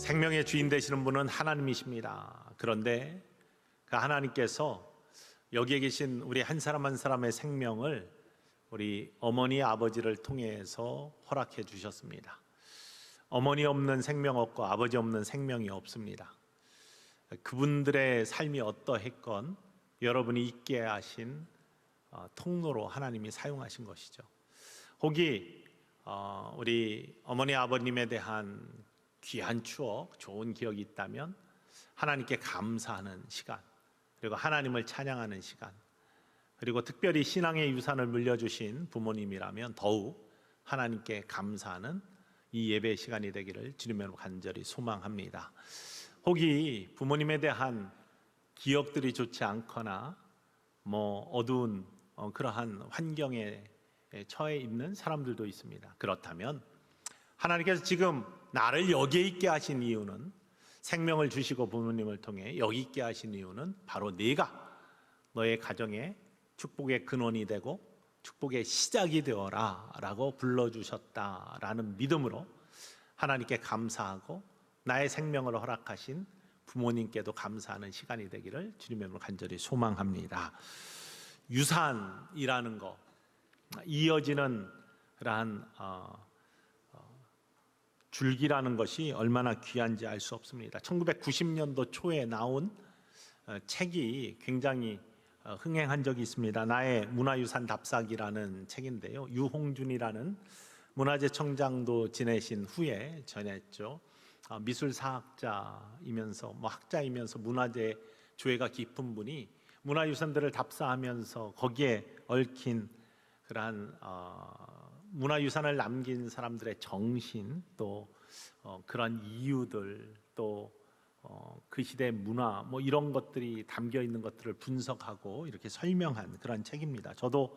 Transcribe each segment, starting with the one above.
생명의 주인 되시는 분은 하나님이십니다. 그런데 그 하나님께서 여기에 계신 우리 한 사람 한 사람의 생명을 우리 어머니 아버지를 통해서 허락해 주셨습니다. 어머니 없는 생명 없고 아버지 없는 생명이 없습니다. 그분들의 삶이 어떠했건 여러분이 있게 하신 통로로 하나님이 사용하신 것이죠. 혹이 우리 어머니 아버님에 대한 귀한 추억, 좋은 기억이 있다면 하나님께 감사하는 시간, 그리고 하나님을 찬양하는 시간, 그리고 특별히 신앙의 유산을 물려주신 부모님이라면 더욱 하나님께 감사하는 이 예배 시간이 되기를 주님으로 간절히 소망합니다. 혹이 부모님에 대한 기억들이 좋지 않거나 어두운 그러한 환경에 처해 있는 사람들도 있습니다. 그렇다면 하나님께서 지금 나를 여기에 있게 하신 이유는, 생명을 주시고 부모님을 통해 여기 있게 하신 이유는 바로 네가 너의 가정에 축복의 근원이 되고 축복의 시작이 되어라 라고 불러주셨다라는 믿음으로 하나님께 감사하고 나의 생명을 허락하신 부모님께도 감사하는 시간이 되기를 주님의 이름으로 간절히 소망합니다. 유산이라는 것, 이어지는 그러한 줄기라는 것이 얼마나 귀한지 알 수 없습니다. 1990년도 초에 나온 책이 굉장히 흥행한 적이 있습니다. 나의 문화유산 답사기라는 책인데요, 유홍준이라는 문화재청장도 지내신 후에 전했죠. 미술사학자이면서 학자이면서 문화재 조예가 깊은 분이 문화유산들을 답사하면서 거기에 얽힌 그러한 문화유산을 남긴 사람들의 정신, 또 그런 이유들, 또 그 시대의 문화 이런 것들이 담겨 있는 것들을 분석하고 이렇게 설명한 그런 책입니다. 저도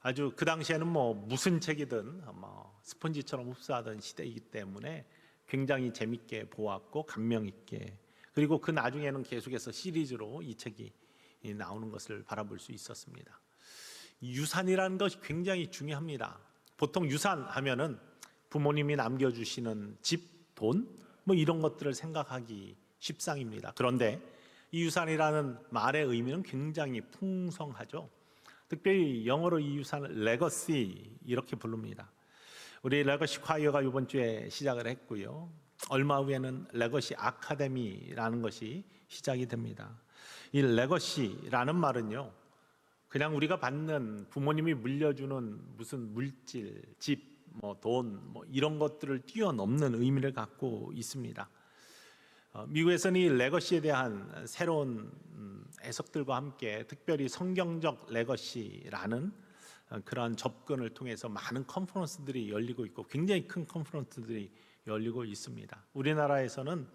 아주 그 당시에는 무슨 책이든 스펀지처럼 흡수하던 시대이기 때문에 굉장히 재밌게 보았고 감명 있게, 그리고 그 나중에는 계속해서 시리즈로 이 책이 나오는 것을 바라볼 수 있었습니다. 유산이라는 것이 굉장히 중요합니다. 보통 유산 하면은 부모님이 남겨주시는 집, 돈 이런 것들을 생각하기 십상입니다. 그런데 이 유산이라는 말의 의미는 굉장히 풍성하죠. 특별히 영어로 이 유산을 레거시 이렇게 부릅니다. 우리 레거시 콰이어가 이번 주에 시작을 했고요, 얼마 후에는 레거시 아카데미라는 것이 시작이 됩니다. 이 레거시라는 말은요, 그냥 우리가 받는, 부모님이 물려주는 무슨 물질, 집, 돈 이런 것들을 뛰어넘는 의미를 갖고 있습니다. 미국에서는 이 레거시에 대한 새로운 해석들과 함께 특별히 성경적 레거시라는 그런 접근을 통해서 많은 컨퍼런스들이 열리고 있고 굉장히 큰 컨퍼런스들이 열리고 있습니다. 우리나라에서는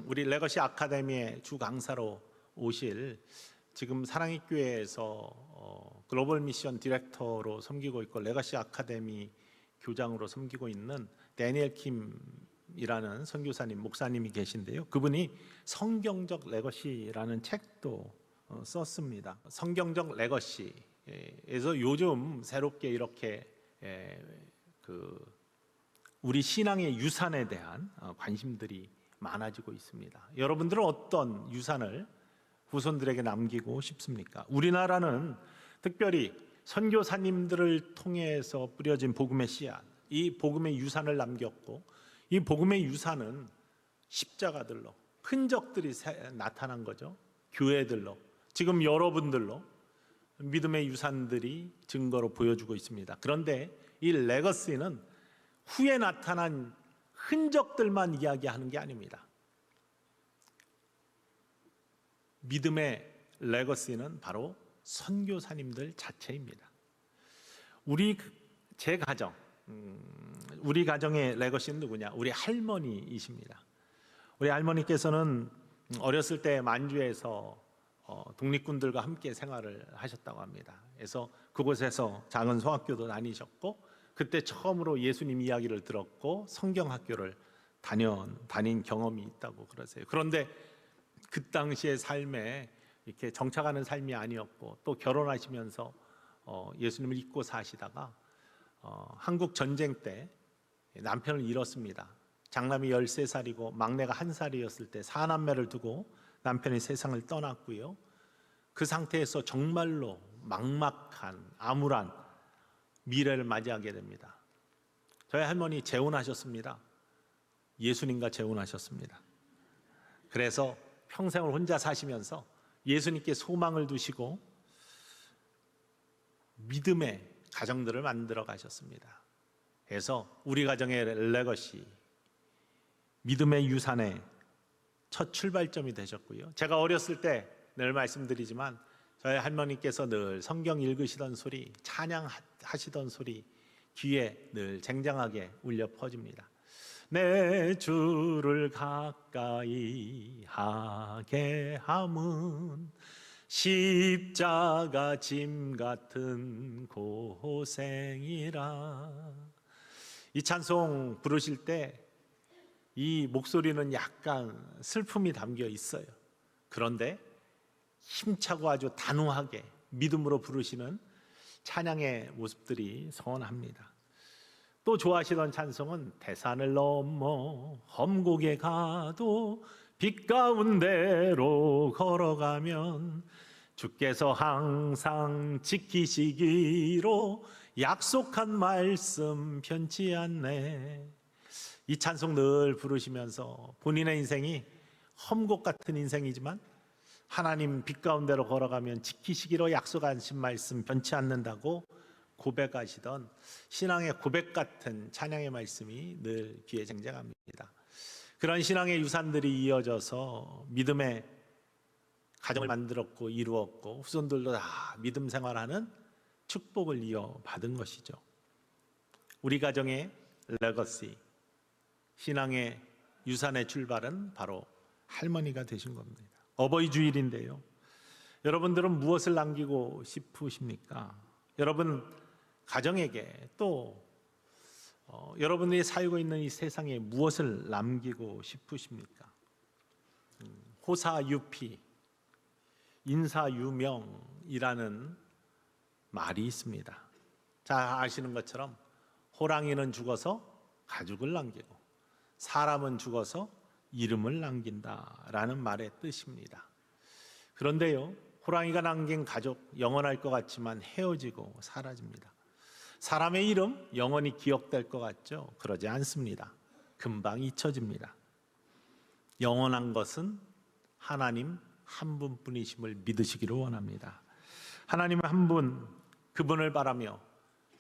우리 레거시 아카데미의 주 강사로 오실, 지금 사랑의 교회에서 글로벌 미션 디렉터로 섬기고 있고 레거시 아카데미 교장으로 섬기고 있는 데니엘 킴이라는 선교사님, 목사님이 계신데요, 그분이 성경적 레거시라는 책도 썼습니다. 성경적 레거시에서 요즘 새롭게 이렇게 우리 신앙의 유산에 대한 관심들이 많아지고 있습니다. 여러분들은 어떤 유산을 후손들에게 남기고 싶습니까? 우리나라는 특별히 선교사님들을 통해서 뿌려진 복음의 씨앗, 이 복음의 유산을 남겼고, 이 복음의 유산은 십자가들로, 흔적들이 나타난 거죠. 교회들로, 지금 여러분들로 믿음의 유산들이 증거로 보여주고 있습니다. 그런데 이 레거시는 후에 나타난 흔적들만 이야기하는 게 아닙니다. 믿음의 레거시는 바로 선교사님들 자체입니다. 제 가정, 우리 가정의 레거시는 누구냐? 우리 할머니이십니다. 우리 할머니께서는 어렸을 때 만주에서 독립군들과 함께 생활을 하셨다고 합니다. 그래서 그곳에서 작은 소학교도 다니셨고, 그때 처음으로 예수님 이야기를 들었고 성경학교를 다닌 경험이 있다고 그러세요. 그런데 그 당시의 삶에 이렇게 정착하는 삶이 아니었고, 또 결혼하시면서 예수님을 잊고 사시다가 한국 전쟁 때 남편을 잃었습니다. 장남이 13살이고 막내가 1살이었을 때 4남매를 두고 남편이 세상을 떠났고요. 그 상태에서 정말로 막막한 암울한 미래를 맞이하게 됩니다. 저희 할머니 재혼하셨습니다. 예수님과 재혼하셨습니다. 그래서 평생을 혼자 사시면서 예수님께 소망을 두시고 믿음의 가정들을 만들어 가셨습니다. 그래서 우리 가정의 레거시, 믿음의 유산의 첫 출발점이 되셨고요. 제가 어렸을 때 늘 말씀드리지만 저희 할머니께서 늘 성경 읽으시던 소리, 찬양하시던 소리 귀에 늘 쟁쟁하게 울려 퍼집니다. 내 주를 가까이 하게 함은 십자가 짐 같은 고생이라. 이 찬송 부르실 때 이 목소리는 약간 슬픔이 담겨 있어요. 그런데 힘차고 아주 단호하게 믿음으로 부르시는 찬양의 모습들이 선합니다. 또 좋아하시던 찬송은 대산을 넘어 험곡에 가도 빛 가운데로 걸어가면 주께서 항상 지키시기로 약속한 말씀 변치 않네. 이 찬송 늘 부르시면서 본인의 인생이 험곡 같은 인생이지만 하나님 빛 가운데로 걸어가면 지키시기로 약속하신 말씀 변치 않는다고 고백하시던 신앙의 고백 같은 찬양의 말씀이 늘 귀에 쟁쟁합니다. 그런 신앙의 유산들이 이어져서 믿음의 가정을 만들었고 이루었고 후손들도 다 믿음 생활하는 축복을 이어받은 것이죠. 우리 가정의 레거시, 신앙의 유산의 출발은 바로 할머니가 되신 겁니다. 어버이 주일인데요. 여러분들은 무엇을 남기고 싶으십니까? 여러분 가정에게 또 여러분들이 살고 있는 이 세상에 무엇을 남기고 싶으십니까? 호사유피, 인사유명이라는 말이 있습니다. 잘 아시는 것처럼 호랑이는 죽어서 가죽을 남기고 사람은 죽어서 이름을 남긴다라는 말의 뜻입니다. 그런데요, 호랑이가 남긴 가족 영원할 것 같지만 헤어지고 사라집니다. 사람의 이름 영원히 기억될 것 같죠? 그러지 않습니다. 금방 잊혀집니다. 영원한 것은 하나님 한 분뿐이심을 믿으시기를 원합니다. 하나님 한 분, 그분을 바라며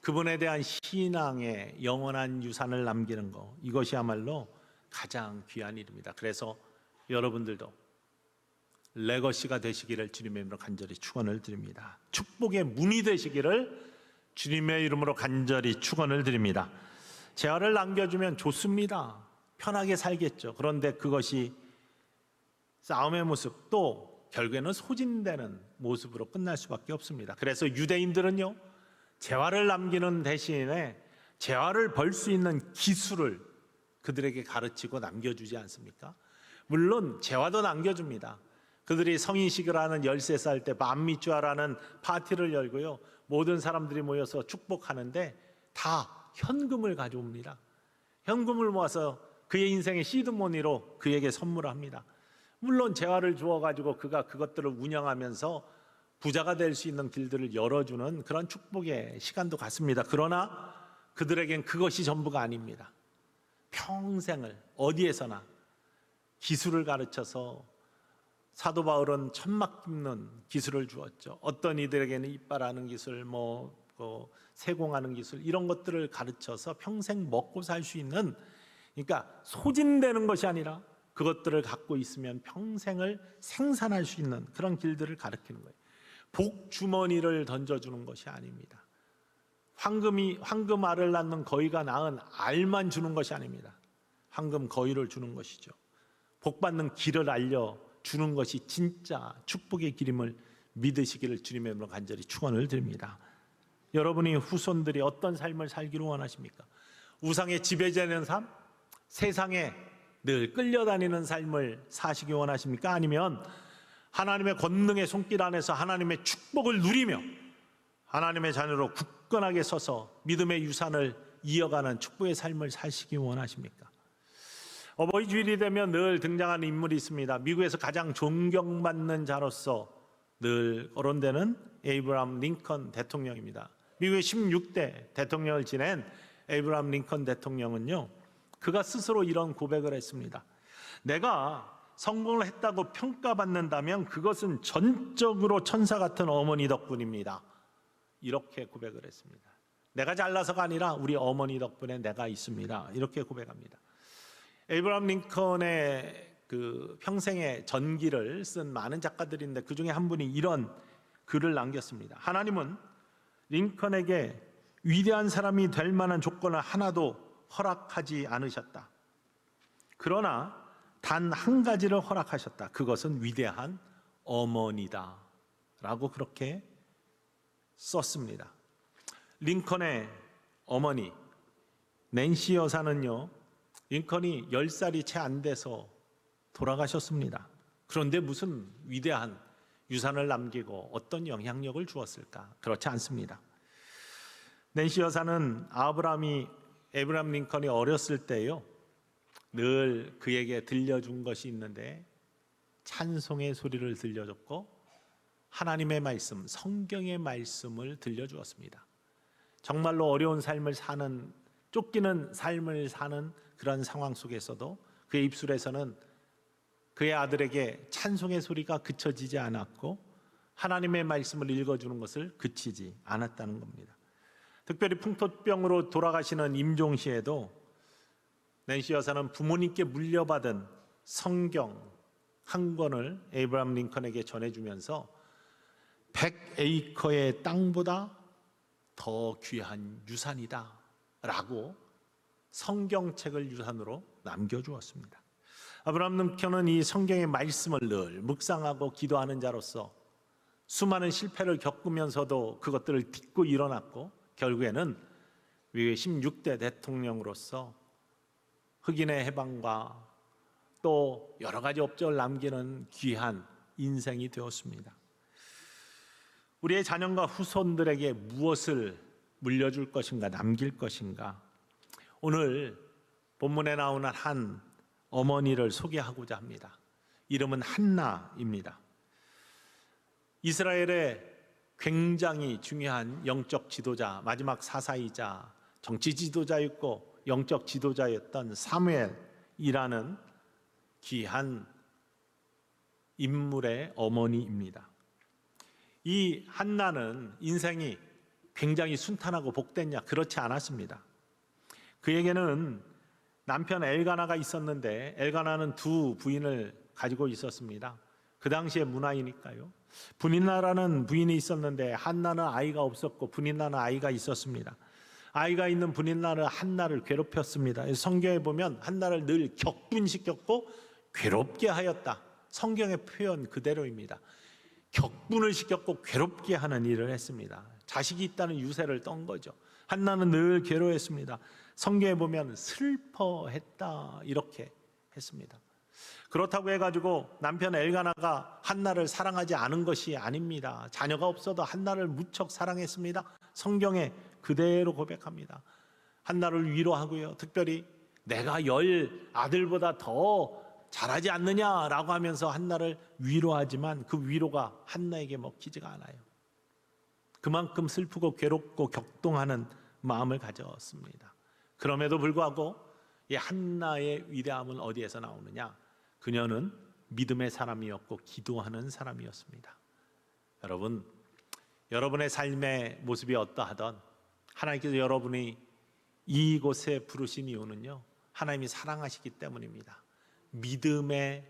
그분에 대한 신앙의 영원한 유산을 남기는 것, 이것이야말로 가장 귀한 일입니다. 그래서 여러분들도 레거시가 되시기를 주님의 이름으로 간절히 축원을 드립니다. 축복의 문이 되시기를 주님의 이름으로 간절히 축원을 드립니다. 재화를 남겨주면 좋습니다. 편하게 살겠죠. 그런데 그것이 싸움의 모습, 또 결국에는 소진되는 모습으로 끝날 수밖에 없습니다. 그래서 유대인들은요, 재화를 남기는 대신에 재화를 벌 수 있는 기술을 그들에게 가르치고 남겨주지 않습니까? 물론 재화도 남겨줍니다. 그들이 성인식을 하는 13살 때 만미주아라는 파티를 열고요, 모든 사람들이 모여서 축복하는데 다 현금을 가져옵니다. 현금을 모아서 그의 인생의 시드머니로 그에게 선물합니다. 물론 재화를 주어가지고 그가 그것들을 운영하면서 부자가 될 수 있는 길들을 열어주는 그런 축복의 시간도 갖습니다. 그러나 그들에겐 그것이 전부가 아닙니다. 평생을 어디에서나 기술을 가르쳐서 사도 바울은 천막 깁는 기술을 주었죠. 어떤 이들에게는 이빨하는 기술, 세공하는 기술, 이런 것들을 가르쳐서 평생 먹고 살 수 있는, 그러니까 소진되는 것이 아니라 그것들을 갖고 있으면 평생을 생산할 수 있는 그런 길들을 가르치는 거예요. 복 주머니를 던져주는 것이 아닙니다. 황금 알을 낳는 거위가 낳은 알만 주는 것이 아닙니다. 황금 거위를 주는 것이죠. 복 받는 길을 알려주는 것이 진짜 축복의 길임을 믿으시기를 주님의 이름으로 간절히 축원을 드립니다. 여러분이 후손들이 어떤 삶을 살기를 원하십니까? 우상의 지배자는 삶? 세상에 늘 끌려다니는 삶을 사시기 원하십니까? 아니면 하나님의 권능의 손길 안에서 하나님의 축복을 누리며 하나님의 자녀로 굳건하게 서서 믿음의 유산을 이어가는 축복의 삶을 사시기 원하십니까? 어버이 주일이 되면 늘 등장하는 인물이 있습니다. 미국에서 가장 존경받는 자로서 늘 거론되는 에이브라함 링컨 대통령입니다. 미국의 16대 대통령을 지낸 에이브라함 링컨 대통령은요, 그가 스스로 이런 고백을 했습니다. 내가 성공을 했다고 평가받는다면 그것은 전적으로 천사 같은 어머니 덕분입니다. 이렇게 고백을 했습니다. 내가 잘나서가 아니라 우리 어머니 덕분에 내가 있습니다. 이렇게 고백합니다. 에이브라함 링컨의 그 평생의 전기를 쓴 많은 작가들인데 그 중에 한 분이 이런 글을 남겼습니다. 하나님은 링컨에게 위대한 사람이 될 만한 조건을 하나도 허락하지 않으셨다. 그러나 단 한 가지를 허락하셨다. 그것은 위대한 어머니다. 라고 그렇게 썼습니다. 링컨의 어머니 낸시 여사는요, 링컨이 10살이 채 안 돼서 돌아가셨습니다. 그런데 무슨 위대한 유산을 남기고 어떤 영향력을 주었을까? 그렇지 않습니다. 낸시 여사는 에이브라함 링컨이 어렸을 때요, 늘 그에게 들려준 것이 있는데 찬송의 소리를 들려줬고 하나님의 말씀, 성경의 말씀을 들려주었습니다. 정말로 어려운 삶을 사는, 쫓기는 삶을 사는 그런 상황 속에서도 그의 입술에서는 그의 아들에게 찬송의 소리가 그쳐지지 않았고 하나님의 말씀을 읽어주는 것을 그치지 않았다는 겁니다. 특별히 풍토병으로 돌아가시는 임종시에도 낸시 여사는 부모님께 물려받은 성경 한 권을 에이브라함 링컨에게 전해주면서 100에이커의 땅보다 더 귀한 유산이다 라고 성경책을 유산으로 남겨주었습니다. 아브라함 링컨은 이 성경의 말씀을 늘 묵상하고 기도하는 자로서 수많은 실패를 겪으면서도 그것들을 딛고 일어났고 결국에는 미국의 16대 대통령으로서 흑인의 해방과 또 여러 가지 업적을 남기는 귀한 인생이 되었습니다. 우리의 자녀과 후손들에게 무엇을 물려줄 것인가, 남길 것인가? 오늘 본문에 나오는 한 어머니를 소개하고자 합니다. 이름은 한나입니다. 이스라엘의 굉장히 중요한 영적 지도자, 마지막 사사이자 정치 지도자였고 영적 지도자였던 사무엘이라는 귀한 인물의 어머니입니다. 이 한나는 인생이 굉장히 순탄하고 복됐냐? 그렇지 않았습니다. 그에게는 남편 엘가나가 있었는데 엘가나는 두 부인을 가지고 있었습니다. 그 당시의 문화이니까요. 분인나라는 부인이 있었는데 한나는 아이가 없었고 분인나는 아이가 있었습니다. 아이가 있는 분인나는 한나를 괴롭혔습니다. 성경에 보면 한나를 늘 격분시켰고 괴롭게 하였다. 성경의 표현 그대로입니다. 격분을 시켰고 괴롭게 하는 일을 했습니다. 자식이 있다는 유세를 떤 거죠. 한나는 늘 괴로워했습니다. 성경에 보면 슬퍼했다 이렇게 했습니다. 그렇다고 해가지고 남편 엘가나가 한나를 사랑하지 않은 것이 아닙니다. 자녀가 없어도 한나를 무척 사랑했습니다. 성경에 그대로 고백합니다. 한나를 위로하고요. 특별히 내가 10 아들보다 더 잘하지 않느냐라고 하면서 한나를 위로하지만 그 위로가 한나에게 먹히지가 않아요. 그만큼 슬프고 괴롭고 격동하는 마음을 가졌습니다. 그럼에도 불구하고 이 한나의 위대함은 어디에서 나오느냐? 그녀는 믿음의 사람이었고 기도하는 사람이었습니다. 여러분, 여러분의 삶의 모습이 어떠하던 하나님께서 여러분이 이곳에 부르신 이유는요, 하나님이 사랑하시기 때문입니다. 믿음의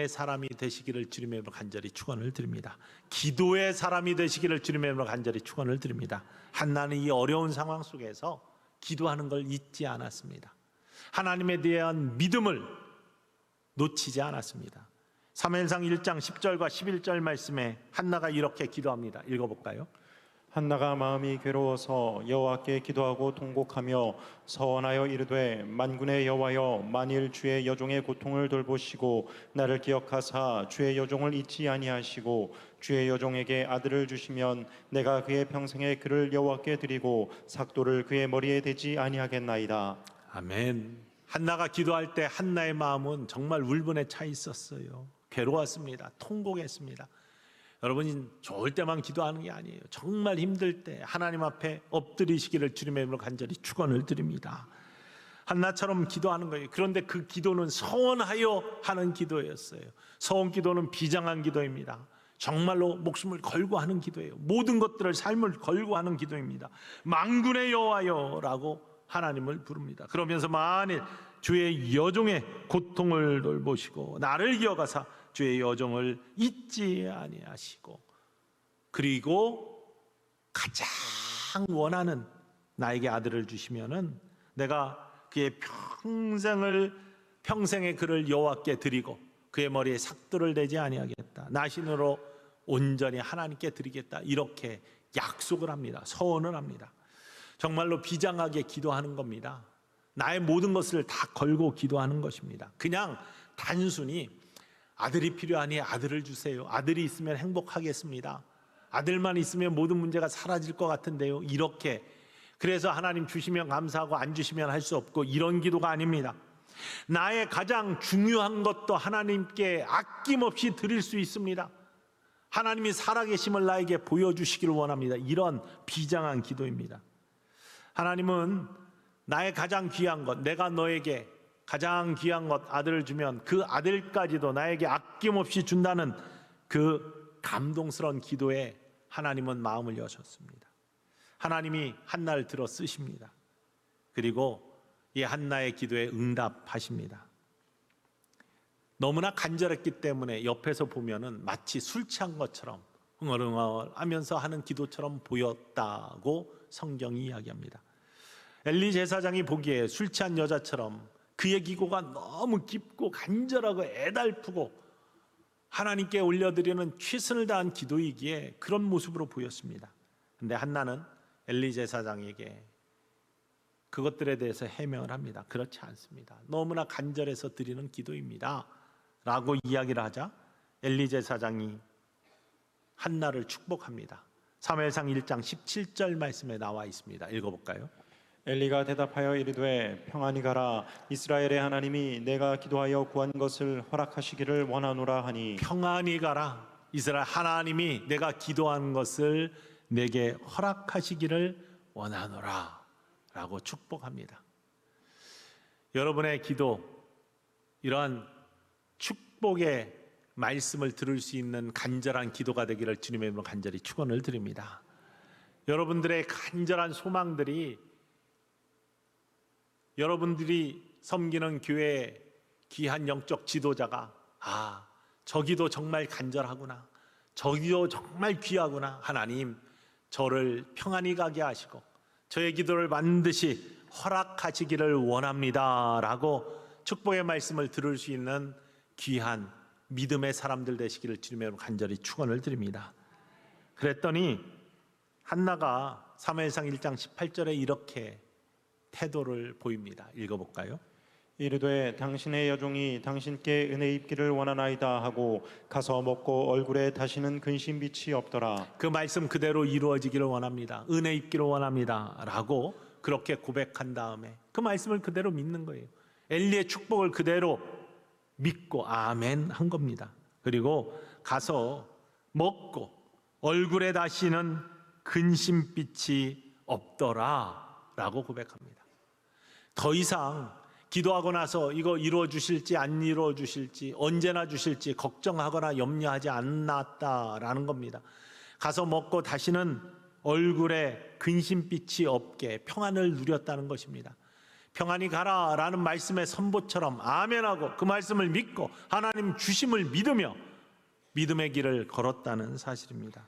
사람이 되시기를 주님의 이름으로 간절히 축원을 드립니다. 기도의 사람이 되시기를 주님의 이름으로 간절히 축원을 드립니다. 한나는 이 어려운 상황 속에서 기도하는 걸 잊지 않았습니다. 하나님에 대한 믿음을 놓치지 않았습니다. 사무엘상 1장 10절과 11절 말씀에 한나가 이렇게 기도합니다. 읽어볼까요? 한나가 마음이 괴로워서 여호와께 기도하고 통곡하며 서원하여 이르되 만군의 여호와여, 만일 주의 여종의 고통을 돌보시고 나를 기억하사 주의 여종을 잊지 아니하시고 주의 여종에게 아들을 주시면 내가 그의 평생에 그를 여호와께 드리고 삭도를 그의 머리에 대지 아니하겠나이다. 아멘. 한나가 기도할 때 한나의 마음은 정말 울분에 차 있었어요. 괴로웠습니다. 통곡했습니다. 여러분이 좋을 때만 기도하는 게 아니에요. 정말 힘들 때 하나님 앞에 엎드리시기를 주님의 이름으로 간절히 축원을 드립니다. 한나처럼 기도하는 거예요. 그런데 그 기도는 서원하여 하는 기도였어요. 서원 기도는 비장한 기도입니다. 정말로 목숨을 걸고 하는 기도예요. 모든 것들을 삶을 걸고 하는 기도입니다. 만군의 여호와여라고 하나님을 부릅니다. 그러면서 만일 주의 여종의 고통을 돌보시고 나를 기억하사 주의 여종을 잊지 아니하시고 그리고 가장 원하는 나에게 아들을 주시면은 내가 그의 평생의 그를 여호와께 드리고 그의 머리에 삭도를 내지 아니하겠다. 나신으로 온전히 하나님께 드리겠다. 이렇게 약속을 합니다. 서원을 합니다. 정말로 비장하게 기도하는 겁니다. 나의 모든 것을 다 걸고 기도하는 것입니다. 그냥 단순히 아들이 필요하니 아들을 주세요. 아들이 있으면 행복하겠습니다. 아들만 있으면 모든 문제가 사라질 것 같은데요. 이렇게 그래서 하나님 주시면 감사하고 안 주시면 할 수 없고 이런 기도가 아닙니다. 나의 가장 중요한 것도 하나님께 아낌없이 드릴 수 있습니다. 하나님이 살아계심을 나에게 보여주시기를 원합니다. 이런 비장한 기도입니다. 하나님은 나의 가장 귀한 것, 내가 너에게 가장 귀한 것 아들을 주면 그 아들까지도 나에게 아낌없이 준다는 그 감동스러운 기도에 하나님은 마음을 여셨습니다. 하나님이 한나를 들어 쓰십니다. 그리고 이 한나의 기도에 응답하십니다. 너무나 간절했기 때문에 옆에서 보면은 마치 술 취한 것처럼 흥얼흥얼 하면서 하는 기도처럼 보였다고 성경이 이야기합니다. 엘리 제사장이 보기에 술 취한 여자처럼 그의 기도가 너무 깊고 간절하고 애달프고 하나님께 올려드리는 최선을 다한 기도이기에 그런 모습으로 보였습니다. 그런데 한나는 엘리 제사장에게 그것들에 대해서 해명을 합니다. 그렇지 않습니다. 너무나 간절해서 드리는 기도입니다 라고 이야기를 하자 엘리 제사장이 한나를 축복합니다. 사무엘상 1장 17절 말씀에 나와 있습니다. 읽어볼까요? 엘리가 대답하여 이르되 평안히 가라. 이스라엘의 하나님이 내가 기도하여 구한 것을 허락하시기를 원하노라 하니 평안히 가라. 이스라엘 하나님이 내가 기도한 것을 내게 허락하시기를 원하노라 라고 축복합니다. 여러분의 기도, 이러한 축복의 말씀을 들을 수 있는 간절한 기도가 되기를 주님의 이름으로 간절히 축원을 드립니다. 여러분들의 간절한 소망들이 여러분들이 섬기는 교회의 귀한 영적 지도자가 저 기도 정말 간절하구나, 저 기도 정말 귀하구나, 하나님 저를 평안히 가게 하시고 저의 기도를 반드시 허락하시기를 원합니다 라고 축복의 말씀을 들을 수 있는 귀한 믿음의 사람들 되시기를 주님의 이름으로 간절히 축원을 드립니다. 그랬더니 한나가 사무엘상 1장 18절에 이렇게 태도를 보입니다. 읽어볼까요? 이르되 당신의 여종이 당신께 은혜 입기를 원하나이다 하고 가서 먹고 얼굴에 다시는 근심빛이 없더라. 그 말씀 그대로 이루어지기를 원합니다. 은혜 입기를 원합니다 라고 그렇게 고백한 다음에 그 말씀을 그대로 믿는 거예요. 엘리의 축복을 그대로 믿고 아멘 한 겁니다. 그리고 가서 먹고 얼굴에 다시는 근심빛이 없더라 라고 고백합니다. 더 이상 기도하고 나서 이거 이루어 주실지 안 이루어 주실지 언제나 주실지 걱정하거나 염려하지 않았다라는 겁니다. 가서 먹고 다시는 얼굴에 근심빛이 없게 평안을 누렸다는 것입니다. 평안히 가라라는 말씀의 선보처럼 아멘하고 그 말씀을 믿고 하나님 주심을 믿으며 믿음의 길을 걸었다는 사실입니다.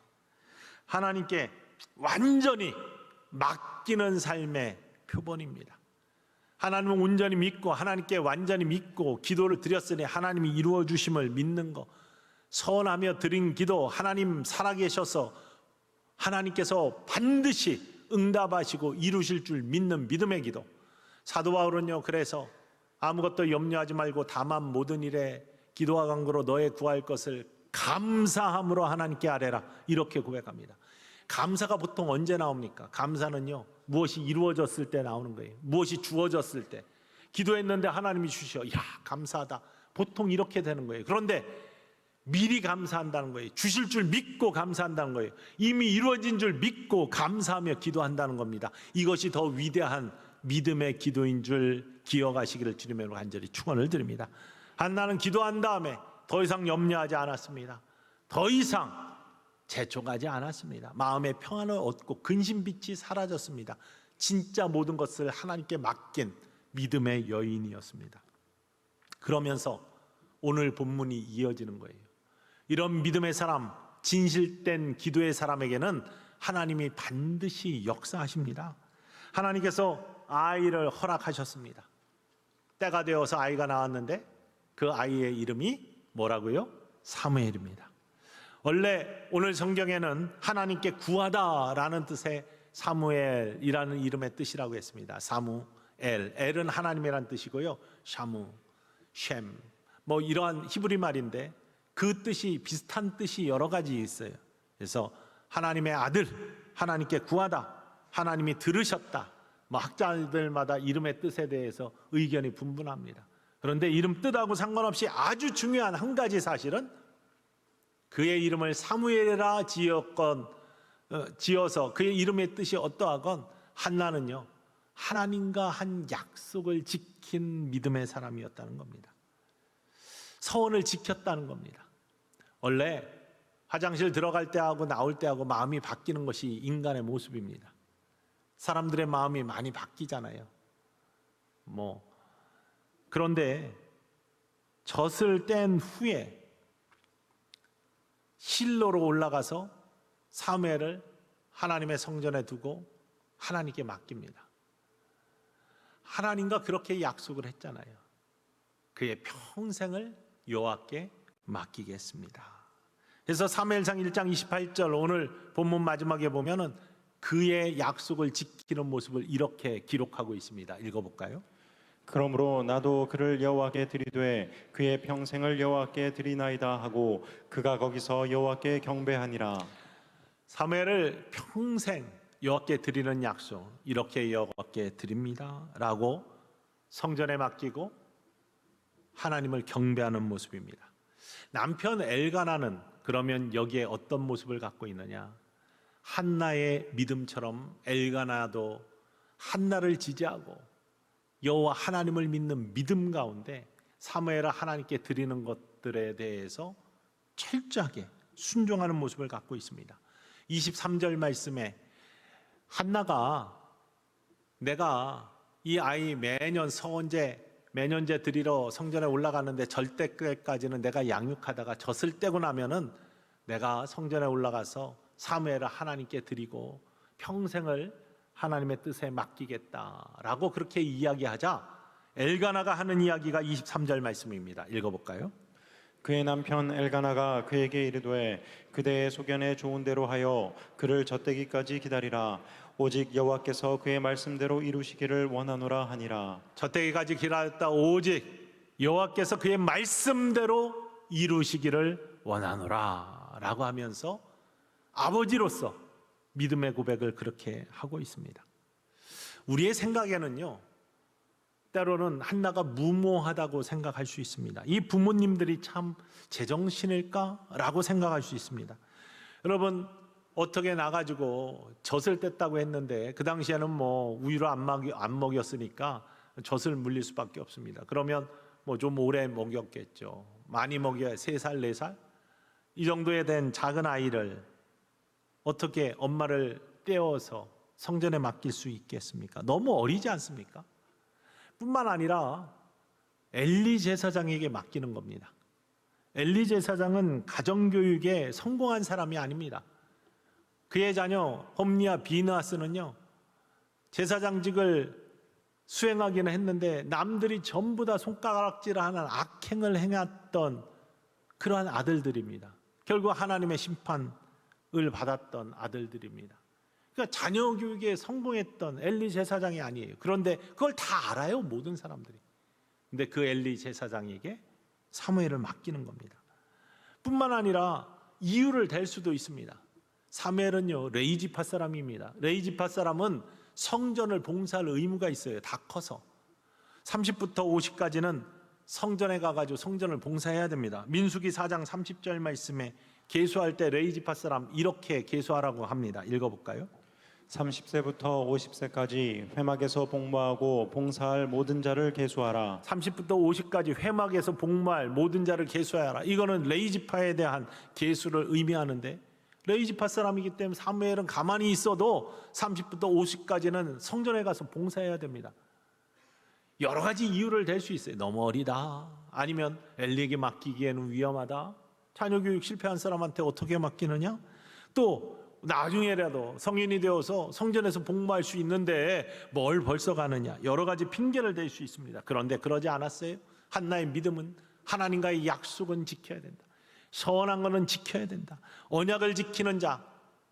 하나님께 완전히 맡기는 삶의 표본입니다. 하나님을 온전히 믿고 하나님께 완전히 믿고 기도를 드렸으니 하나님이 이루어 주심을 믿는 것, 서원하며 드린 기도, 하나님 살아계셔서 하나님께서 반드시 응답하시고 이루실 줄 믿는 믿음의 기도. 사도 바울은요, 그래서 아무것도 염려하지 말고 다만 모든 일에 기도와 간구로 너의 구할 것을 감사함으로 하나님께 아뢰라, 이렇게 고백합니다. 감사가 보통 언제 나옵니까? 감사는요, 무엇이 이루어졌을 때 나오는 거예요. 무엇이 주어졌을 때. 기도했는데 하나님이 주셔. 야, 감사하다. 보통 이렇게 되는 거예요. 그런데 미리 감사한다는 거예요. 주실 줄 믿고 감사한다는 거예요. 이미 이루어진 줄 믿고 감사하며 기도한다는 겁니다. 이것이 더 위대한 믿음의 기도인 줄 기억하시기를 주님으로 간절히 축원을 드립니다. 한나는 기도한 다음에 더 이상 염려하지 않았습니다. 더 이상 재촉하지 않았습니다. 마음의 평안을 얻고 근심빛이 사라졌습니다. 진짜 모든 것을 하나님께 맡긴 믿음의 여인이었습니다. 그러면서 오늘 본문이 이어지는 거예요. 이런 믿음의 사람, 진실된 기도의 사람에게는 하나님이 반드시 역사하십니다. 하나님께서 아이를 허락하셨습니다. 때가 되어서 아이가 나왔는데 그 아이의 이름이 뭐라고요? 사무엘입니다. 원래 오늘 성경에는 하나님께 구하다라는 뜻의 사무엘이라는 이름의 뜻이라고 했습니다. 사무엘, 엘은 하나님이라는 뜻이고요. 샤무, 쉔, 뭐 이러한 히브리 말인데 그 뜻이 비슷한 뜻이 여러 가지 있어요. 그래서 하나님의 아들, 하나님께 구하다, 하나님이 들으셨다. 뭐 학자들마다 이름의 뜻에 대해서 의견이 분분합니다. 그런데 이름 뜻하고 상관없이 아주 중요한 한 가지 사실은 그의 이름을 사무엘이라 지어서 그의 이름의 뜻이 어떠하건 한나는요, 하나님과 한 약속을 지킨 믿음의 사람이었다는 겁니다. 서원을 지켰다는 겁니다. 원래 화장실 들어갈 때하고 나올 때하고 마음이 바뀌는 것이 인간의 모습입니다. 사람들의 마음이 많이 바뀌잖아요. 그런데 젖을 뗀 후에 실로로 올라가서 사무엘을 하나님의 성전에 두고 하나님께 맡깁니다. 하나님과 그렇게 약속을 했잖아요. 그의 평생을 여호와께 맡기겠습니다. 그래서 사무엘상 1장 28절 오늘 본문 마지막에 보면은 그의 약속을 지키는 모습을 이렇게 기록하고 있습니다. 읽어볼까요? 그러므로 나도 그를 여호와께 드리되 그의 평생을 여호와께 드리나이다 하고 그가 거기서 여호와께 경배하니라. 사무엘을 평생 여호와께 드리는 약속, 이렇게 여호와께 드립니다 라고 성전에 맡기고 하나님을 경배하는 모습입니다. 남편 엘가나는 그러면 여기에 어떤 모습을 갖고 있느냐? 한나의 믿음처럼 엘가나도 한나를 지지하고 여호와 하나님을 믿는 믿음 가운데 사무엘을 하나님께 드리는 것들에 대해서 철저하게 순종하는 모습을 갖고 있습니다. 23절 말씀에 한나가 내가 이 아이 매년 매년제 드리러 성전에 올라가는데 절대 때까지는 내가 양육하다가 젖을 떼고 나면은 내가 성전에 올라가서 사무엘을 하나님께 드리고 평생을 하나님의 뜻에 맡기겠다라고 그렇게 이야기하자 엘가나가 하는 이야기가 23절 말씀입니다. 읽어볼까요? 그의 남편 엘가나가 그에게 이르되 그대의 소견에 좋은 대로 하여 그를 젖대기까지 기다리라. 오직 여호와께서 그의 말씀대로 이루시기를 원하노라 하니라. 젖대기까지 기다렸다 오직 여호와께서 그의 말씀대로 이루시기를 원하노라 라고 하면서 아버지로서 믿음의 고백을 그렇게 하고 있습니다. 우리의 생각에는요, 때로는 한나가 무모하다고 생각할 수 있습니다. 이 부모님들이 참 제정신일까? 라고 생각할 수 있습니다. 여러분, 어떻게 나가지고 젖을 뗐다고 했는데 그 당시에는 우유를 안 먹였으니까 젖을 물릴 수밖에 없습니다. 그러면 좀 오래 먹였겠죠. 많이 먹여야 3살, 4살? 이 정도에 된 작은 아이를 어떻게 엄마를 떼어서 성전에 맡길 수 있겠습니까? 너무 어리지 않습니까? 뿐만 아니라 엘리 제사장에게 맡기는 겁니다. 엘리 제사장은 가정교육에 성공한 사람이 아닙니다. 그의 자녀 홈리와 비느하스는요, 제사장직을 수행하기는 했는데 남들이 전부 다 손가락질하는 악행을 행했던 그러한 아들들입니다. 결국 하나님의 심판을 받았던 아들들입니다. 그러니까 자녀 교육에 성공했던 엘리 제사장이 아니에요. 그런데 그걸 다 알아요, 모든 사람들이. 근데 그 엘리 제사장에게 사무엘을 맡기는 겁니다. 뿐만 아니라 이유를 댈 수도 있습니다. 사무엘은요, 레이지파 사람입니다. 레이지파 사람은 성전을 봉사할 의무가 있어요. 다 커서 30부터 50까지는 성전에 가가지고 성전을 봉사해야 됩니다. 민수기 4장 30절 말씀에 계수할 때 레이지파 사람 이렇게 계수하라고 합니다. 읽어볼까요? 30세부터 50세까지 회막에서 복무하고 봉사할 모든 자를 계수하라. 30부터 50까지 회막에서 복무할 모든 자를 계수하라. 이거는 레이지파에 대한 계수를 의미하는데, 레이지파 사람이기 때문에 사무엘은 가만히 있어도 30부터 50까지는 성전에 가서 봉사해야 됩니다. 여러 가지 이유를 댈 수 있어요. 너무 어리다, 아니면 엘리에게 맡기기에는 위험하다, 자녀 교육 실패한 사람한테 어떻게 맡기느냐, 또 나중에라도 성인이 되어서 성전에서 복무할 수 있는데 뭘 벌써 가느냐, 여러 가지 핑계를 댈 수 있습니다. 그런데 그러지 않았어요. 한나의 믿음은 하나님과의 약속은 지켜야 된다. 선한 것은 지켜야 된다. 언약을 지키는 자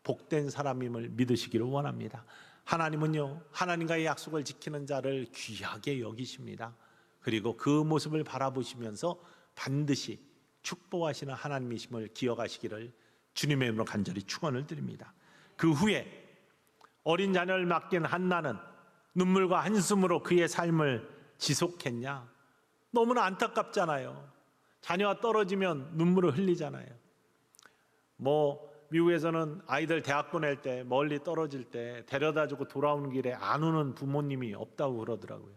복된 사람임을 믿으시기를 원합니다. 하나님은요, 하나님과의 약속을 지키는 자를 귀하게 여기십니다. 그리고 그 모습을 바라보시면서 반드시 축복하시는 하나님이심을 기억하시기를 주님의 이름으로 간절히 축원을 드립니다. 그 후에 어린 자녀를 맡긴 한나는 눈물과 한숨으로 그의 삶을 지속했냐? 너무나 안타깝잖아요. 자녀가 떨어지면 눈물을 흘리잖아요. 미국에서는 아이들 대학 보낼 때 멀리 떨어질 때 데려다주고 돌아오는 길에 안 우는 부모님이 없다고 그러더라고요.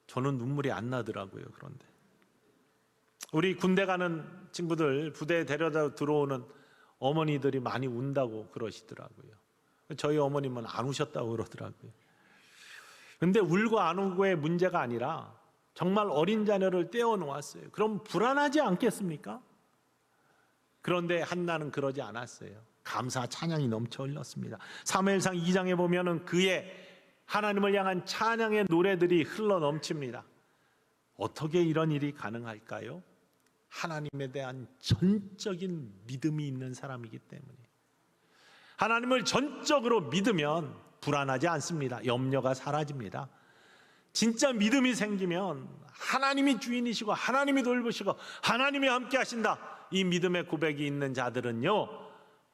저는 눈물이 안 나더라고요. 그런데 우리 군대 가는 친구들 부대에 데려다 들어오는 어머니들이 많이 운다고 그러시더라고요. 저희 어머님은 안 우셨다고 그러더라고요. 근데 울고 안 울고의 문제가 아니라 정말 어린 자녀를 떼어 놓았어요. 그럼 불안하지 않겠습니까? 그런데 한나는 그러지 않았어요. 감사 찬양이 넘쳐 흘렀습니다. 사무엘상 2장에 보면은 그의 하나님을 향한 찬양의 노래들이 흘러 넘칩니다. 어떻게 이런 일이 가능할까요? 하나님에 대한 전적인 믿음이 있는 사람이기 때문에. 하나님을 전적으로 믿으면 불안하지 않습니다. 염려가 사라집니다. 진짜 믿음이 생기면 하나님이 주인이시고 하나님이 돌보시고 하나님이 함께 하신다, 이 믿음의 고백이 있는 자들은요,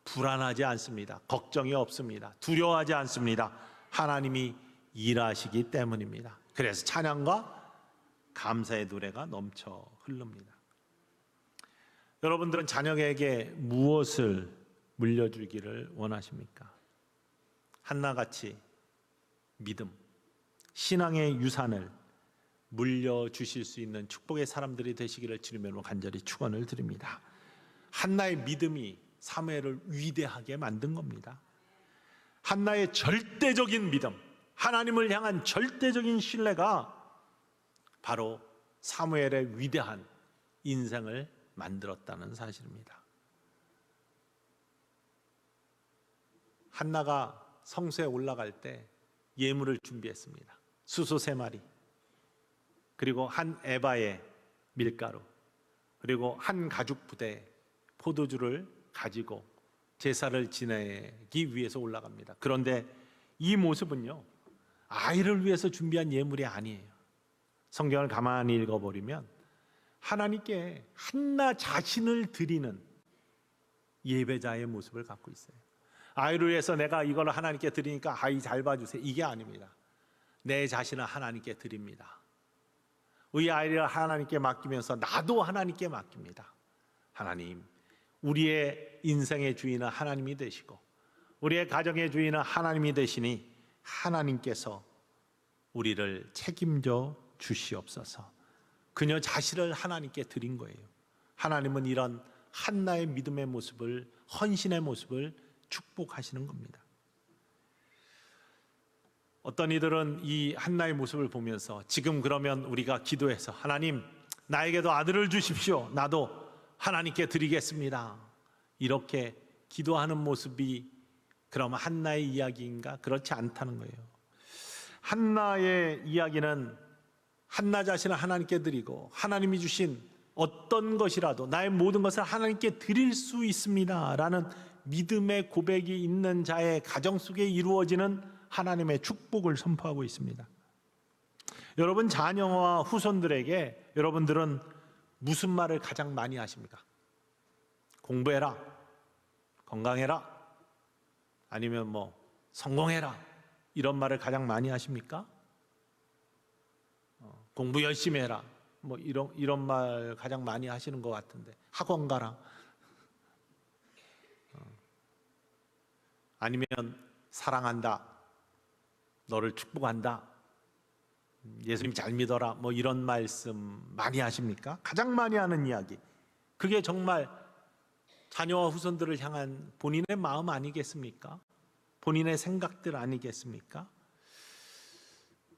불안하지 않습니다. 걱정이 없습니다. 두려워하지 않습니다. 하나님이 일하시기 때문입니다. 그래서 찬양과 감사의 노래가 넘쳐 흐릅니다. 여러분들은 자녀에게 무엇을 물려주기를 원하십니까? 한나같이 믿음, 신앙의 유산을 물려주실 수 있는 축복의 사람들이 되시기를 주님으로 간절히 축원을 드립니다. 한나의 믿음이 사무엘을 위대하게 만든 겁니다. 한나의 절대적인 믿음, 하나님을 향한 절대적인 신뢰가 바로 사무엘의 위대한 인생을 만들었다는 사실입니다. 한나가 성소에 올라갈 때 예물을 준비했습니다. 수소 3마리, 그리고 한 에바의 밀가루, 그리고 한 가죽 부대 포도주를 가지고 제사를 지내기 위해서 올라갑니다. 그런데 이 모습은요, 아이를 위해서 준비한 예물이 아니에요. 성경을 가만히 읽어버리면 하나님께 한나 자신을 드리는 예배자의 모습을 갖고 있어요. 아이를 위해서 내가 이걸 하나님께 드리니까 아이 잘 봐주세요, 이게 아닙니다. 내 자신을 하나님께 드립니다. 우리 아이를 하나님께 맡기면서 나도 하나님께 맡깁니다. 하나님, 우리의 인생의 주인은 하나님이 되시고 우리의 가정의 주인은 하나님이 되시니 하나님께서 우리를 책임져 주시옵소서. 그녀 자신을 하나님께 드린 거예요. 하나님은 이런 한나의 믿음의 모습을, 헌신의 모습을 축복하시는 겁니다. 어떤 이들은 이 한나의 모습을 보면서 지금 그러면 우리가 기도해서 하나님, 나에게도 아들을 주십시오, 나도 하나님께 드리겠습니다, 이렇게 기도하는 모습이 그러면 한나의 이야기인가? 그렇지 않다는 거예요. 한나의 이야기는 한나 자신을 하나님께 드리고 하나님이 주신 어떤 것이라도 나의 모든 것을 하나님께 드릴 수 있습니다 라는 믿음의 고백이 있는 자의 가정 속에 이루어지는 하나님의 축복을 선포하고 있습니다. 여러분 자녀와 후손들에게 여러분들은 무슨 말을 가장 많이 하십니까? 공부해라, 건강해라, 아니면 성공해라, 이런 말을 가장 많이 하십니까? 공부 열심히 해라. 뭐 이런 말 가장 많이 하시는 것 같은데, 학원 가라. 아니면 사랑한다. 너를 축복한다. 예수님 잘 믿어라. 뭐 이런 말씀 많이 하십니까? 가장 많이 하는 이야기. 그게 정말 자녀와 후손들을 향한 본인의 마음 아니겠습니까? 본인의 생각들 아니겠습니까?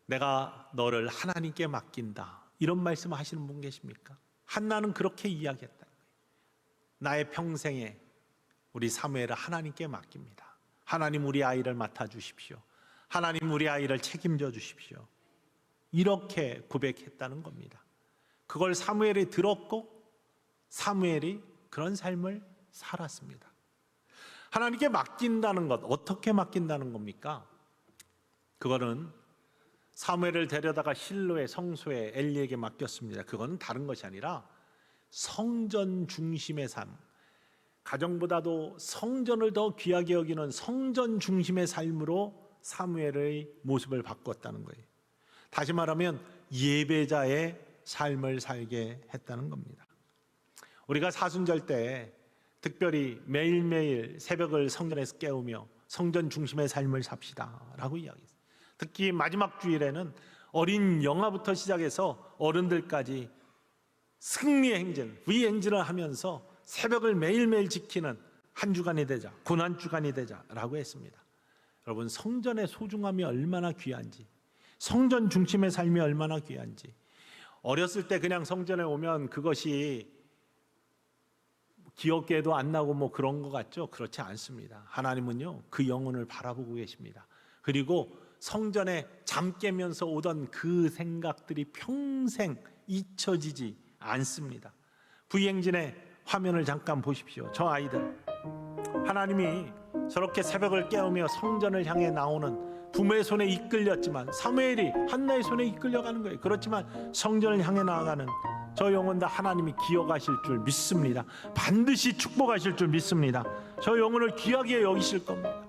내가 너를 하나님께 맡긴다. 이런 말씀 하시는 분 계십니까? 한나는 그렇게 이야기했다. 나의 평생에 우리 사무엘을 하나님께 맡깁니다. 하나님 우리 아이를 맡아주십시오. 하나님 우리 아이를 책임져 주십시오. 이렇게 고백했다는 겁니다. 그걸 사무엘이 들었고 사무엘이 그런 삶을 살았습니다. 하나님께 맡긴다는 것, 어떻게 맡긴다는 겁니까? 그거는 사무엘을 데려다가 실로의 성소에 엘리에게 맡겼습니다. 그거는 다른 것이 아니라 성전 중심의 삶, 가정보다도 성전을 더 귀하게 여기는 성전 중심의 삶으로 사무엘의 모습을 바꿨다는 거예요. 다시 말하면 예배자의 삶을 살게 했다는 겁니다. 우리가 사순절 때 특별히 매일매일 새벽을 성전에서 깨우며 성전 중심의 삶을 삽시다 라고 이야기했어요. 특히 마지막 주일에는 어린 영아부터 시작해서 어른들까지 승리의 행진, 위행진을 하면서 새벽을 매일매일 지키는 한 주간이 되자, 고난주간이 되자라고 했습니다. 여러분, 성전의 소중함이 얼마나 귀한지, 성전 중심의 삶이 얼마나 귀한지, 어렸을 때 그냥 성전에 오면 그것이 기억에도 안 나고 뭐 그런 것 같죠? 그렇지 않습니다. 하나님은요, 그 영혼을 바라보고 계십니다. 그리고 성전에 잠 깨면서 오던 그 생각들이 평생 잊혀지지 않습니다. 부행진의 화면을 잠깐 보십시오. 저 아이들, 하나님이 저렇게 새벽을 깨우며 성전을 향해 나오는 부모의 손에 이끌렸지만, 사무엘이 한나의 손에 이끌려가는 거예요. 그렇지만 성전을 향해 나아가는 저 영혼 다 하나님이 기억하실 줄 믿습니다. 반드시 축복하실 줄 믿습니다. 저 영혼을 귀하게 여기실 겁니다.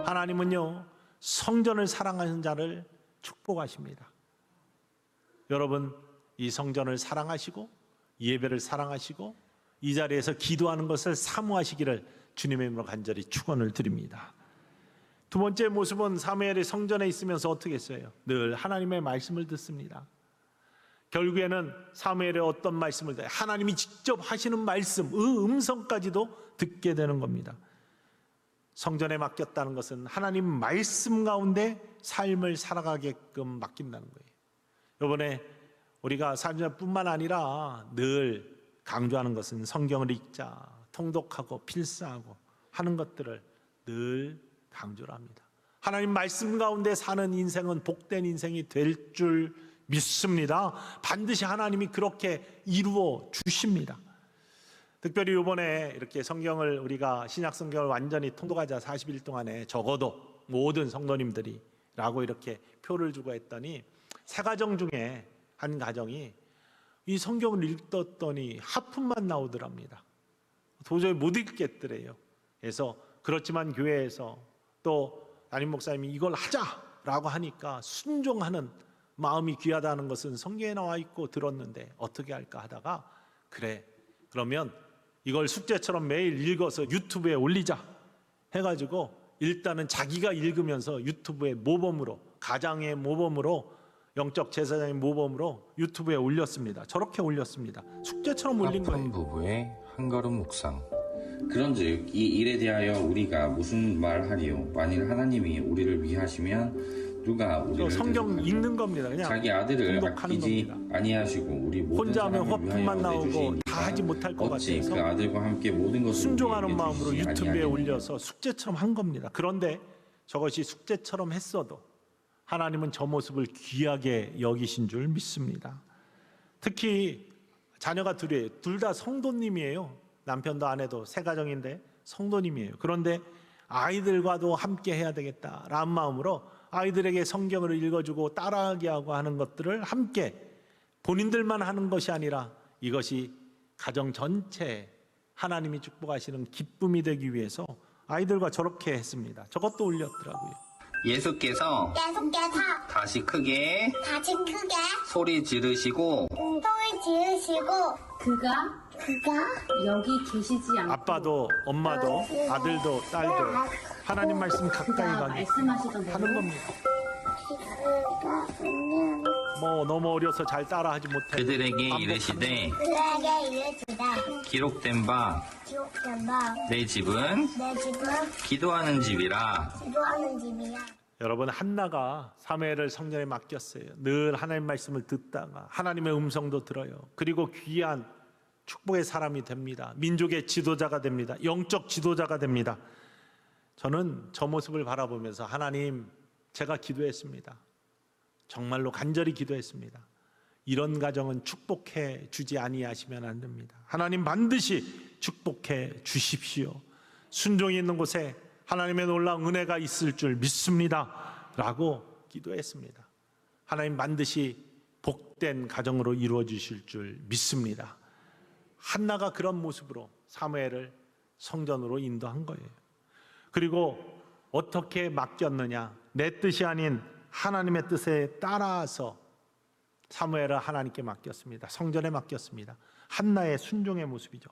하나님은요, 성전을 사랑하는 자를 축복하십니다. 여러분, 이 성전을 사랑하시고 예배를 사랑하시고 이 자리에서 기도하는 것을 사모하시기를 주님의 이름으로 간절히 축원을 드립니다. 두 번째 모습은 사무엘이 성전에 있으면서 어떻게 했어요? 늘 하나님의 말씀을 듣습니다. 결국에는 사무엘의 어떤 말씀을 듣어요? 하나님이 직접 하시는 말씀, 음성까지도 듣게 되는 겁니다. 성전에 맡겼다는 것은 하나님 말씀 가운데 삶을 살아가게끔 맡긴다는 거예요. 이번에 우리가 사순절뿐만 아니라 늘 강조하는 것은 성경을 읽자, 통독하고 필사하고 하는 것들을 늘 강조를 합니다. 하나님 말씀 가운데 사는 인생은 복된 인생이 될 줄 믿습니다. 반드시 하나님이 그렇게 이루어 주십니다. 특별히 이번에 이렇게 성경을 우리가 신약 성경을 완전히 통독하자 40일 동안에 적어도 모든 성도님들이 라고 이렇게 표를 주고 했더니 세 가정 중에 한 가정이 이 성경을 읽었더니 하품만 나오더랍니다. 도저히 못 읽겠더래요. 그래서 그렇지만 교회에서 또 담임 목사님이 이걸 하자라고 하니까 순종하는 마음이 귀하다는 것은 성경에 나와 있고 들었는데 어떻게 할까 하다가, 그래, 그러면 이걸 숙제처럼 매일 읽어서 유튜브에 올리자 해가지고 일단은 자기가 읽으면서 유튜브에 모범으로, 가장의 모범으로, 영적 제사장의 모범으로 유튜브에 올렸습니다. 저렇게 올렸습니다. 숙제처럼 올린 거예요. 합한 부부의 한 걸음 묵상. 그런즉 이 일에 대하여 우리가 무슨 말하리요? 만일 하나님이 우리를 위하시면 누가 우리를 성경 대적하리요? 읽는 겁니다. 그냥 자기 아들을 공독하는 아끼지 겁니다. 아니하시고 우리 모든 혼자 하면 사람을 허풍만 위하여 나오고 내주시니까 다 하지 못할 것 어찌 같아서 그 아들과 함께 모든 것을 순종하는 우리에게 마음으로 주시지 유튜브에 아니하리요? 올려서 숙제처럼 한 겁니다. 그런데 저것이 숙제처럼 했어도 하나님은 저 모습을 귀하게 여기신 줄 믿습니다. 특히 자녀가 둘이에요. 둘 다 성도님이에요. 남편도 아내도 세 가정인데 성도님이에요. 그런데 아이들과도 함께 해야 되겠다라는 마음으로 아이들에게 성경을 읽어주고 따라하게 하고 하는 것들을 함께, 본인들만 하는 것이 아니라 이것이 가정 전체에 하나님이 축복하시는 기쁨이 되기 위해서 아이들과 저렇게 했습니다. 저것도 올렸더라고요. 예수께서 다시 크게 소리 지르시고 그가 여기 계시지 않고 아빠도 엄마도 아들도 딸도 하나님 말씀 가까이 그가 가게 말씀하시던 하는 대로 겁니다. 뭐 너무 어려서 잘 따라하지 못해. 그들에게 이르시되 기록된 바 내 집은 기도하는 집이라. 여러분, 한나가 사무엘을 성전에 맡겼어요. 늘 하나님 말씀을 듣다가 하나님의 음성도 들어요. 그리고 귀한 축복의 사람이 됩니다. 민족의 지도자가 됩니다. 영적 지도자가 됩니다. 저는 저 모습을 바라보면서 하나님, 제가 기도했습니다. 정말로 간절히 기도했습니다. 이런 가정은 축복해 주지 아니하시면 안 됩니다. 하나님 반드시 축복해 주십시오. 순종이 있는 곳에 하나님의 놀라운 은혜가 있을 줄 믿습니다 라고 기도했습니다. 하나님 반드시 복된 가정으로 이루어 주실 줄 믿습니다. 한나가 그런 모습으로 사무엘을 성전으로 인도한 거예요. 그리고 어떻게 맡겼느냐? 내 뜻이 아닌 하나님의 뜻에 따라서 사무엘을 하나님께 맡겼습니다. 성전에 맡겼습니다. 한나의 순종의 모습이죠.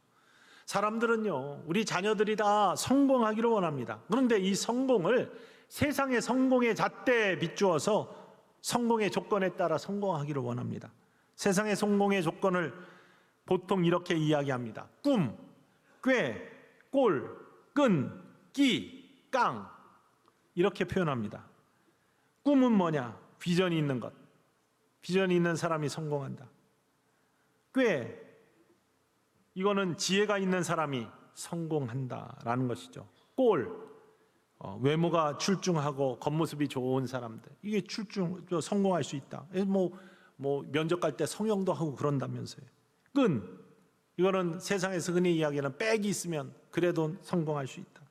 사람들은요, 우리 자녀들이 다 성공하기를 원합니다. 그런데 이 성공을 세상의 성공의 잣대에 비추어서 성공의 조건에 따라 성공하기를 원합니다. 세상의 성공의 조건을 보통 이렇게 이야기합니다. 꿈, 꾀, 꼴, 끈, 끼, 깡, 이렇게 표현합니다. 꿈은 뭐냐? 비전이 있는 것. 비전이 있는 사람이 성공한다. 꽤, 이거는 지혜가 있는 사람이 성공한다라는 것이죠. 꼴, 외모가 출중하고 겉모습이 좋은 사람들, 이게 성공할 수 있다. 뭐 면접 갈 때 성형도 하고 그런다면서요. 끈, 이거는 세상에서 흔히 이야기하는 빽이 있으면 그래도 성공할 수 있다.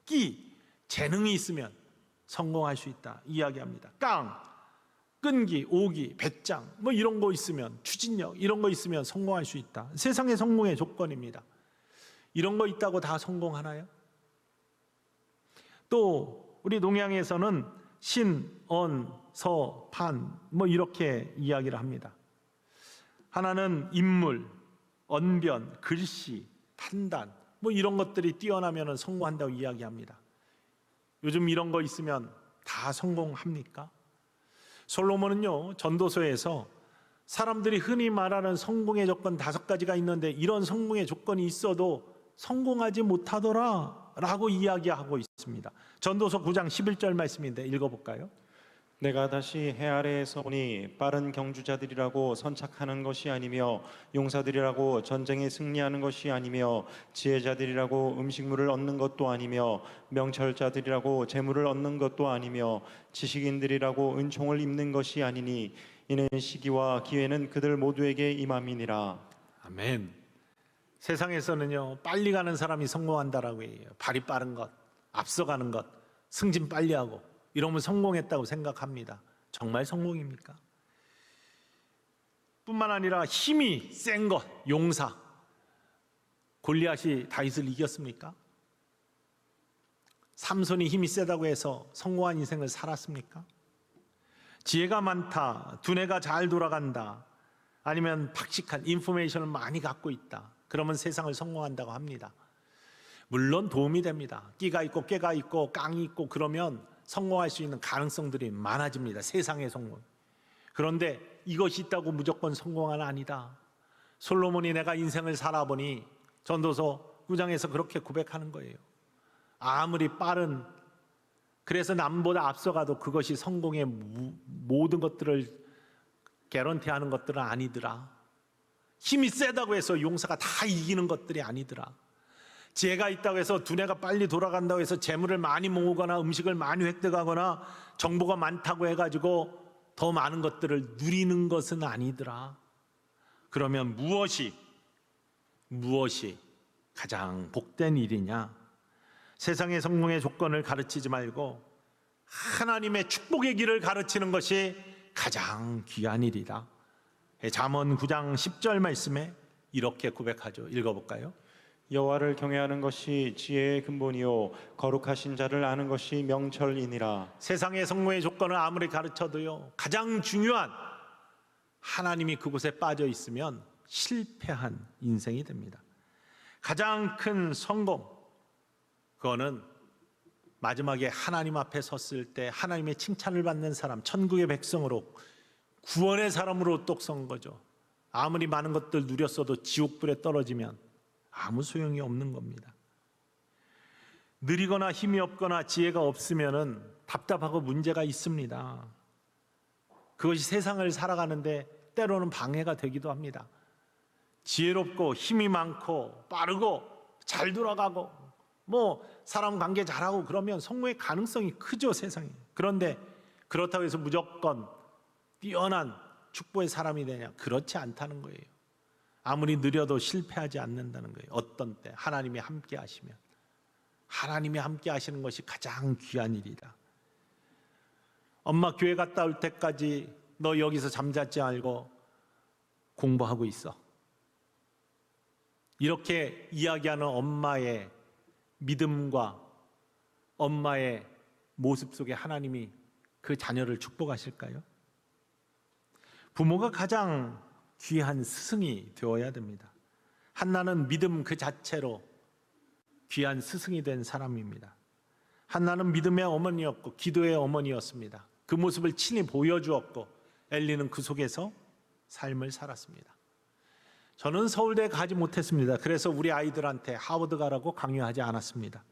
끼, 재능이 있으면 성공할 수 있다 이야기합니다. 깡, 끈기, 오기, 배짱, 뭐 이런 거 있으면, 추진력 이런 거 있으면 성공할 수 있다. 세상의 성공의 조건입니다. 이런 거 있다고 다 성공하나요? 또 우리 동양에서는 신, 언, 서, 판 뭐 이렇게 이야기를 합니다. 하나는 인물, 언변, 글씨, 판단 뭐 이런 것들이 뛰어나면 성공한다고 이야기합니다. 요즘 이런 거 있으면 다 성공합니까? 솔로몬은요, 전도서에서 사람들이 흔히 말하는 성공의 조건 5가지가 있는데 이런 성공의 조건이 있어도 성공하지 못하더라 라고 이야기하고 있습니다. 전도서 9장 11절 말씀인데 읽어볼까요? 내가 다시 해 아래에서 보니 빠른 경주자들이라고 선착하는 것이 아니며 용사들이라고 전쟁에 승리하는 것이 아니며 지혜자들이라고 음식물을 얻는 것도 아니며 명철자들이라고 재물을 얻는 것도 아니며 지식인들이라고 은총을 입는 것이 아니니 이는 시기와 기회는 그들 모두에게 임함이니라. 아멘. 세상에서는요, 빨리 가는 사람이 성공한다라고 해요. 발이 빠른 것, 앞서가는 것, 승진 빨리 하고 이러면 성공했다고 생각합니다. 정말 성공입니까? 뿐만 아니라 힘이 센 것, 용사. 골리앗이 다윗을 이겼습니까? 삼손이 힘이 세다고 해서 성공한 인생을 살았습니까? 지혜가 많다, 두뇌가 잘 돌아간다, 아니면 박식한 인포메이션을 많이 갖고 있다, 그러면 세상을 성공한다고 합니다. 물론 도움이 됩니다. 끼가 있고 깨가 있고 깡이 있고 그러면 성공할 수 있는 가능성들이 많아집니다. 세상의 성공. 그런데 이것이 있다고 무조건 성공은 아니다. 솔로몬이 내가 인생을 살아보니 전도서 9장에서 그렇게 고백하는 거예요. 아무리 빠른, 그래서 남보다 앞서가도 그것이 성공의 모든 것들을 개런티하는 것들은 아니더라. 힘이 세다고 해서 용사가 다 이기는 것들이 아니더라. 지혜가 있다고 해서 두뇌가 빨리 돌아간다고 해서 재물을 많이 모으거나 음식을 많이 획득하거나 정보가 많다고 해가지고 더 많은 것들을 누리는 것은 아니더라. 그러면 무엇이 가장 복된 일이냐? 세상의 성공의 조건을 가르치지 말고 하나님의 축복의 길을 가르치는 것이 가장 귀한 일이다. 잠언 9장 10절 말씀에 이렇게 고백하죠. 읽어볼까요? 여호와를 경외하는 것이 지혜의 근본이요 거룩하신 자를 아는 것이 명철이니라. 세상의 성공의 조건을 아무리 가르쳐도요, 가장 중요한 하나님이 그곳에 빠져 있으면 실패한 인생이 됩니다. 가장 큰 성공, 그거는 마지막에 하나님 앞에 섰을 때 하나님의 칭찬을 받는 사람, 천국의 백성으로, 구원의 사람으로 똑 선 거죠. 아무리 많은 것들 누렸어도 지옥불에 떨어지면 아무 소용이 없는 겁니다. 느리거나 힘이 없거나 지혜가 없으면은 답답하고 문제가 있습니다. 그것이 세상을 살아가는데 때로는 방해가 되기도 합니다. 지혜롭고 힘이 많고 빠르고 잘 돌아가고 사람 관계 잘하고 그러면 성공의 가능성이 크죠, 세상에. 그런데 그렇다고 해서 무조건 뛰어난 축복의 사람이 되냐? 그렇지 않다는 거예요. 아무리 느려도 실패하지 않는다는 거예요. 어떤 때 하나님이 함께 하시면, 하나님이 함께 하시는 것이 가장 귀한 일이다. 엄마 교회 갔다 올 때까지 너 여기서 잠자지 말고 공부하고 있어. 이렇게 이야기하는 엄마의 믿음과 엄마의 모습 속에 하나님이 그 자녀를 축복하실까요? 부모가 가장 귀한 스승이 되어야 됩니다. 한나는 믿음 그 자체로 귀한 스승이 된 사람입니다. 한나는 믿음의 어머니였고 기도의 어머니였습니다. 그 모습을 친히 보여주었고 엘리는 그 속에서 삶을 살았습니다. 저는 서울대에 가지 못했습니다. 그래서 우리 아이들한테 하버드 가라고 강요하지 않았습니다.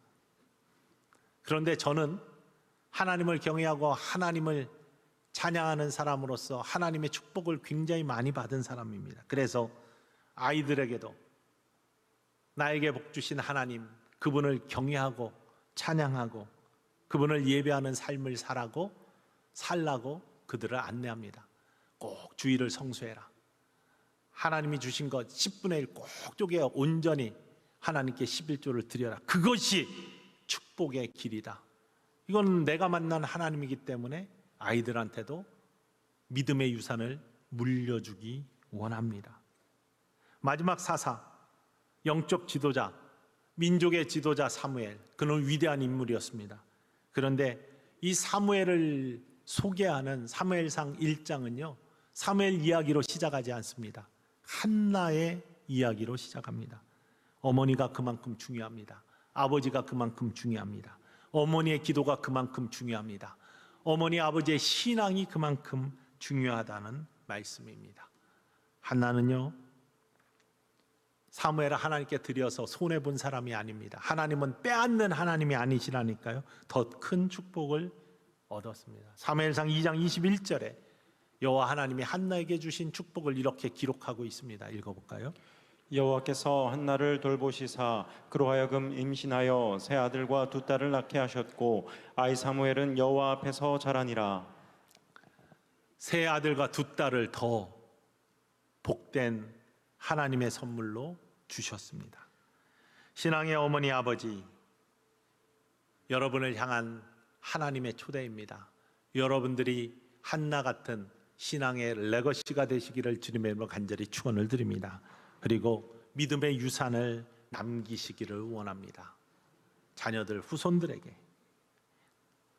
그런데 저는 하나님을 경외하고 하나님을 찬양하는 사람으로서 하나님의 축복을 굉장히 많이 받은 사람입니다. 그래서 아이들에게도 나에게 복 주신 하나님, 그분을 경외하고 찬양하고 그분을 예배하는 삶을 살라고 그들을 안내합니다. 꼭 주일을 성수해라. 하나님이 주신 것 10분의 1 꼭 쪼개 온전히 하나님께 11조를 드려라. 그것이 축복의 길이다. 이건 내가 만난 하나님이기 때문에 아이들한테도 믿음의 유산을 물려주기 원합니다. 마지막 사사, 영적 지도자, 민족의 지도자 사무엘, 그는 위대한 인물이었습니다. 그런데 이 사무엘을 소개하는 사무엘상 1장은요 사무엘 이야기로 시작하지 않습니다. 한나의 이야기로 시작합니다. 어머니가 그만큼 중요합니다. 아버지가 그만큼 중요합니다. 어머니의 기도가 그만큼 중요합니다. 어머니 아버지의 신앙이 그만큼 중요하다는 말씀입니다. 한나는요 사무엘을 하나님께 드려서 손해본 사람이 아닙니다. 하나님은 빼앗는 하나님이 아니시라니까요. 더 큰 축복을 얻었습니다. 사무엘상 2장 21절에 여호와 하나님이 한나에게 주신 축복을 이렇게 기록하고 있습니다. 읽어볼까요? 여호와께서 한나를 돌보시사 그로 하여금 임신하여 세 아들과 두 딸을 낳게 하셨고 아이 사무엘은 여호와 앞에서 자라니라. 세 아들과 두 딸을 더 복된 하나님의 선물로 주셨습니다. 신앙의 어머니 아버지, 여러분을 향한 하나님의 초대입니다. 여러분들이 한나 같은 신앙의 레거시가 되시기를 주님의 이름으로 간절히 축원을 드립니다. 그리고 믿음의 유산을 남기시기를 원합니다. 자녀들, 후손들에게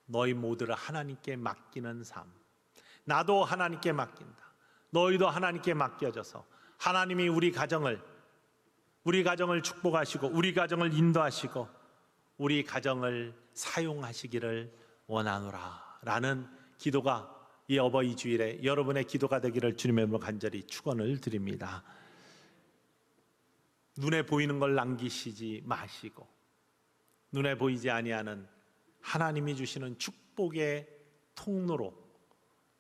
너희 모두를 하나님께 맡기는 삶, 나도 하나님께 맡긴다. 너희도 하나님께 맡겨져서 하나님이 우리 가정을 축복하시고 우리 가정을 인도하시고 우리 가정을 사용하시기를 원하노라 라는 기도가 이 어버이 주일에 여러분의 기도가 되기를 주님의 이름으로 간절히 축원을 드립니다. 눈에 보이는 걸 남기시지 마시고 눈에 보이지 아니하는 하나님이 주시는 축복의 통로로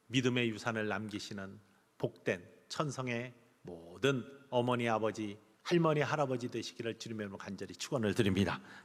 믿음의 유산을 남기시는 복된 천성의 모든 어머니, 아버지, 할머니, 할아버지 되시기를 주님의 이름으로 간절히 축원을 드립니다.